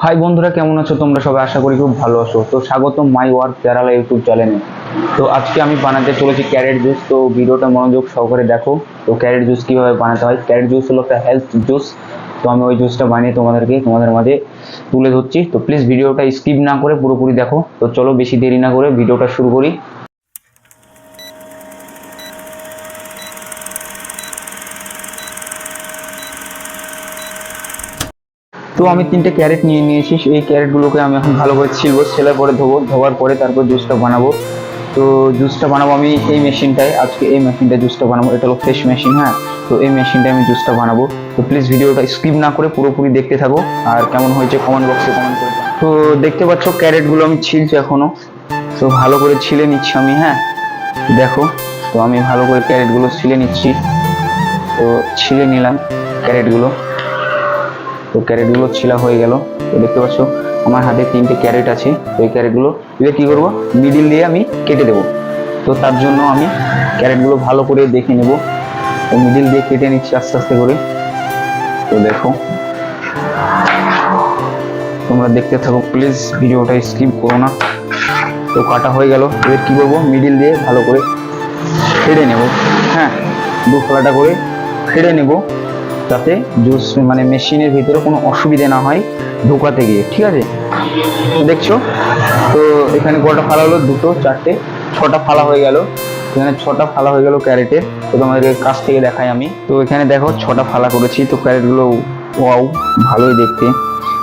High বন্ধুরা, কেমন আছো তোমরা সবাই? আশা করি খুব ভালো আছো। তো স্বাগতম মাই ওয়ার্ক কেরালা ইউটিউব চ্যানেলে। তো আজকে আমি বানাতে চলেছি ক্যারেট জুস। তো ভিডিওটা মনোযোগ সহকারে দেখো। তো ক্যারেট জুস কিভাবে বানাতে হয়। ক্যারেট জুস হলো একটা হেলথ জুস। তো আমি ওই জুসটা বানিয়ে তোমাদের মাঝে তুলে ধরছি। তো প্লিজ ভিডিওটা স্কিপ না করে পুরোপুরি দেখো। তো চলো বেশি দেরি না করে ভিডিওটা শুরু করি। তো আমি 3টে ক্যারেট নিয়ে নিয়েছি। এই ক্যারেটগুলোকে আমি এখন ভালো করে ছিলবো, ছেলে পরে ধোবো, ধোয়ার পরে তারপর জুসটা বানাবো। তো জুসটা বানাবো আমি এই মেশিনটায়। আজকে এই মেশিনটায় জুসটা বানাবো। এটা হলো ফ্রেশ মেশিন। হ্যাঁ, তো এই মেশিনটায় আমি জুসটা বানাবো। তো প্লিজ ভিডিওটা স্কিপ না করে পুরোপুরি দেখতে থাকো। আর কেমন হয়েছে কমেন্ট বক্সে কমেন্ট করে। তো দেখতে পাচ্ছ ক্যারেটগুলো আমি ছিলছি এখনো। তো ভালো করে ছিলে নিচ্ছি আমি। হ্যাঁ দেখো, তো আমি ভালো করে ক্যারেটগুলো ছিলে নিচ্ছি। তো ছিলে নিলাম ক্যারেটগুলো। তো ক্যারেটগুলো ছিলা হয়ে গেল। তো দেখতে পাচ্ছ আমার হাতে 3টে ক্যারেট আছে। তো এই ক্যারেটগুলো এবার কি করবো, মিডিল দিয়ে আমি কেটে দেবো। তো তার জন্য আমি ক্যারেটগুলো ভালো করে দেখে নেব। তো মিডিল দিয়ে কেটে নিচ্ছি আস্তে আস্তে করে। তো দেখো, তোমরা দেখতে থাকো, প্লিজ ভিডিওটা স্কিপ করো না। তো কাটা হয়ে গেল। এবার কি করবো, মিডিল দিয়ে ভালো করে ফেড়ে নেব। হ্যাঁ, দু ফোলাটা করে ফেড়ে নেব, যাতে জুস মানে মেশিনের ভিতরে কোনো অসুবিধা না হয় ঢোকাতে গিয়ে। ঠিক আছে, দেখছো তো এখানে কটা ফালা হলো, 2, 4, 6টা ফালা হয়ে গেল। এখানে 6টা ফালা হয়ে গেল ক্যারেটে। তো তোমাদের কাছ থেকে দেখাই আমি। তো এখানে দেখো 6টা ফালা করেছি। তো ক্যারেটগুলো ওয়াও, ভালোই দেখতে।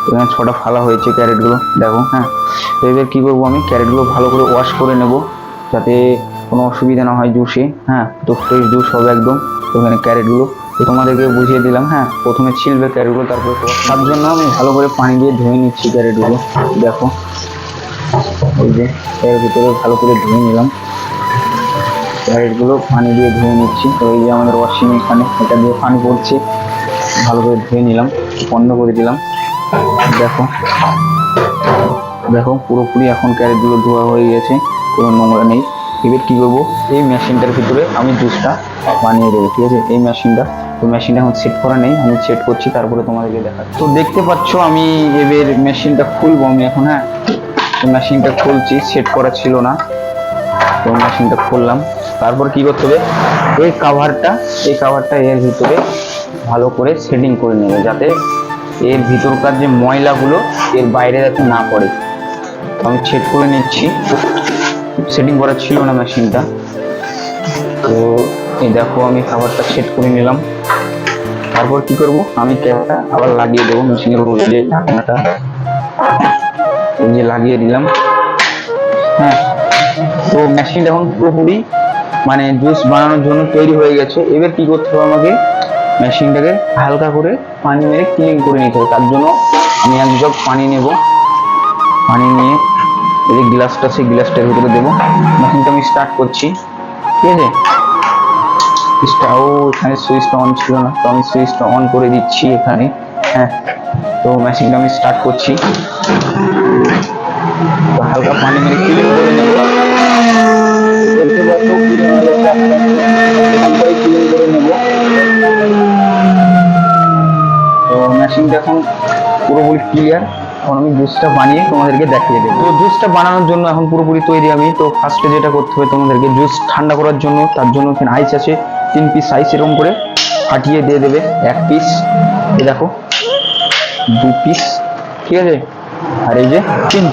এখানে 6টা ফালা হয়েছে ক্যারেটগুলো, দেখো। হ্যাঁ, তো এবার কি করবো, আমি ক্যারেটগুলো ভালো করে ওয়াশ করে নেব, যাতে কোনো অসুবিধা না হয় জুসে। হ্যাঁ, তো ফ্রেশ জুস হবে একদম। তো এখানে ক্যারেটগুলো তো তোমাদেরকে বুঝিয়ে দিলাম। হ্যাঁ, প্রথমে ছিলবে ক্যারেটগুলো, তারপরে তার জন্য আমি ভালো করে পানি দিয়ে ধুয়ে নিচ্ছি ক্যারেটগুলো। দেখো, এই যে এর ভিতরে ভালো করে ধুয়ে নিলাম ক্যারেটগুলো, পানি দিয়ে ধুয়ে নিচ্ছি। তো এই যে আমাদের ওয়াশিং এখানে, এটা দিয়ে পানি পড়ছে, ভালো করে ধুয়ে নিলাম, বন্ধ করে দিলাম। দেখো দেখো পুরোপুরি এখন ক্যারেটগুলো ধোয়া হয়ে গেছে, কোনো নোংরা নেই। এবার কি করবো, এই মেশিনটার ভিতরে আমি জুসটা বানিয়ে দেবো। ঠিক আছে, এই মেশিনটা, তো মেশিনটা এখন সেট করা নেই, আমি সেট করছি, তারপরে তোমাদেরকে দেখাচ্ছি। তো দেখতে পাচ্ছ আমি এবার মেশিনটা খুলবো আমি এখন। হ্যাঁ, তো মেশিনটা খুলছি, সেট করা ছিল না। তো মেশিনটা খুললাম। তারপর কি করতে হবে, এই কাভারটা এর ভিতরে ভালো করে সেটিং করে নেবে, যাতে এর ভিতরকার যে ময়লাগুলো এর বাইরে যাতে না পড়ে। আমি সেট করে নিচ্ছি, সেটিং করা ছিল না মেশিনটা। তো এই দেখো আমি কাভারটা সেট করে নিলাম। তারপর কি করব, আমি ক্যাপটা আবার লাগিয়ে দেবো মেশিনের উপরে, যে ঢাকনাটা এই যে লাগিয়ে দিলাম। হ্যাঁ, তো মেশিনটা এখন পুরোপুরি মানে জুস বানানোর জন্য তৈরি হয়ে গেছে। এবার কি করতে হবে, আমাকে মেশিনটাকে হালকা করে পানি মেরে ক্লিন করে নিতে হবে। তার জন্য আমি 1 জগ পানি নেব। পানি নিয়ে এই যে গ্লাসটা, সেই গ্লাসটার ভিতরে দেবো। মেশিনটা আমি স্টার্ট করছি। ঠিক আছে, এখানে সুইচটা অন ছিল না, তো আমি সুইচটা অন করে দিচ্ছি এখানে। হ্যাঁ, তো মেশিনটা আমি স্টার্ট করছি। তো হালকা পানি মেরে ক্লিন করে নেব। তো মেশিনটা এখন পুরোপুরি ক্লিয়ার। এখন আমি জুসটা বানিয়ে তোমাদেরকে দেখিয়ে দেবো। তো জুসটা বানানোর জন্য এখন পুরোপুরি তৈরি আমি। তো ফার্স্টে যেটা করতে হবে তোমাদেরকে, জুস ঠান্ডা করার জন্য, তার জন্য এখানে আইস আছে 3 পিস আইস, এরকম করে ফাটিয়ে দিয়ে দেবে। 1 পিস, এই দেখো 2 পিস, ঠিক আছে, আর এই যে 3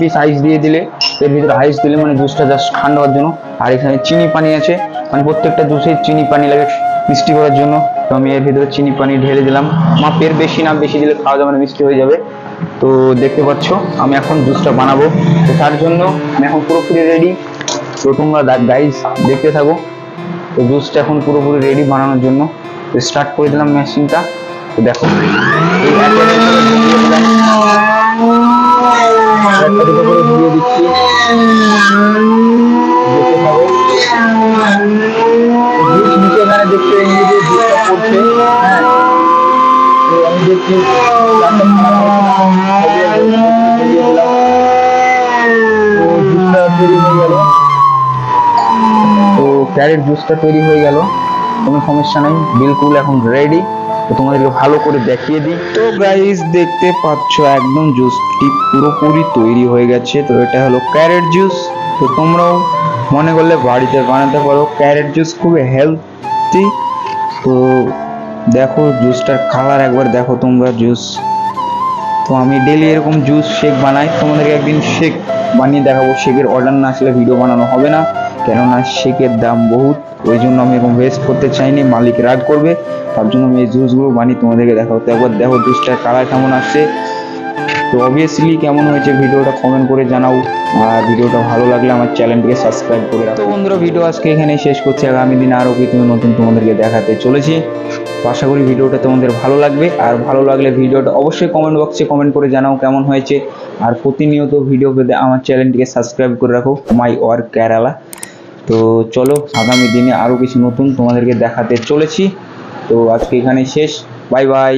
পিস আইস দিয়ে দিলে, এর ভিতরে আইস দিলে মানে জুসটা জাস্ট ঠান্ডা হওয়ার জন্য। আর এখানে চিনি পানি আছে, মানে প্রত্যেকটা জুসে চিনি পানি লাগে মিষ্টি করার জন্য। তো আমি এর ভিতরে চিনি পানি ঢেলে দিলাম, মাপের বেশি না, বেশি দিলে খাওয়া যাবে না, মিষ্টি হয়ে যাবে। তো দেখতে পাচ্ছ আমি এখন জুসটা বানাবো। তো তার জন্য আমি এখন পুরোপুরি রেডি। তো তোমরা গাইস দেখতে থাকো। তো জুসটা এখন পুরোপুরি রেডি বানানোর জন্য। তো স্টার্ট করে দিলাম মেশিনটা। তো দেখো এই দিয়ে দিচ্ছি, এখানে দেখতে জুসটা পড়ছে। হ্যাঁ, তো আমি দেখছি জুসটা তৈরি হয়ে গেল। তো ক্যারেট জুসটা তৈরি হয়ে গেল, কোনো সমস্যা নেই, বিলকুল এখন রেডি। তো তোমাদেরকে ভালো করে দেখিয়ে দিই। তো গাইস দেখতে পাচ্ছ একদম জুসটি পুরোপুরি তৈরি হয়ে গেছে। তো এটা হলো ক্যারেট জুস। তো তোমরাও মনে করলে বাড়িতে বানাতে পারো। ক্যারেট জুস খুবই হেলদি। তো দেখো জুসটার কালার একবার দেখো তোমরা। জুস তো আমি ডেলি এরকম জুস শেক বানাই, তোমাদেরকে একদিন শেক বানিয়ে দেখাবো। শেকের অর্ডার না আসলে ভিডিও বানানো হবে না, কেননা শেকের দাম বহুত, ওই জন্য আমি এরকম ওয়েস্ট করতে চাইনি, মালিক রাগ করবে। তার জন্য আমি এই জুসগুলো বানিয়ে তোমাদেরকে দেখাবো। তো একবার দেখো জুসটার কালার কেমন আসছে। তো অবভিয়াসলি কেমন হয়েছে ভিডিওটা কমেন্ট করে জানাও, আর ভিডিওটা ভালো লাগলে আমার চ্যানেলটিকে সাবস্ক্রাইব করে রাখো। তো বন্ধুরা ভিডিও আজকে এখানেই শেষ করছি, আগামী দিনে আরও কিছু নতুন তোমাদেরকে দেখাতে চলেছি। তো আশা করি ভিডিওটা তোমাদের ভালো লাগবে, আর ভালো লাগলে ভিডিওটা অবশ্যই কমেন্ট বক্সে কমেন্ট করে জানাও কেমন হয়েছে। আর প্রতিনিয়ত ভিডিও পেতে আমার চ্যানেলটিকে সাবস্ক্রাইব করে রাখো, মাই ওয়ার্ক কেরালা। তো চলো আগামী দিনে আরও কিছু নতুন তোমাদেরকে দেখাতে চলেছি। তো আজকে এখানে শেষ, বাই বাই।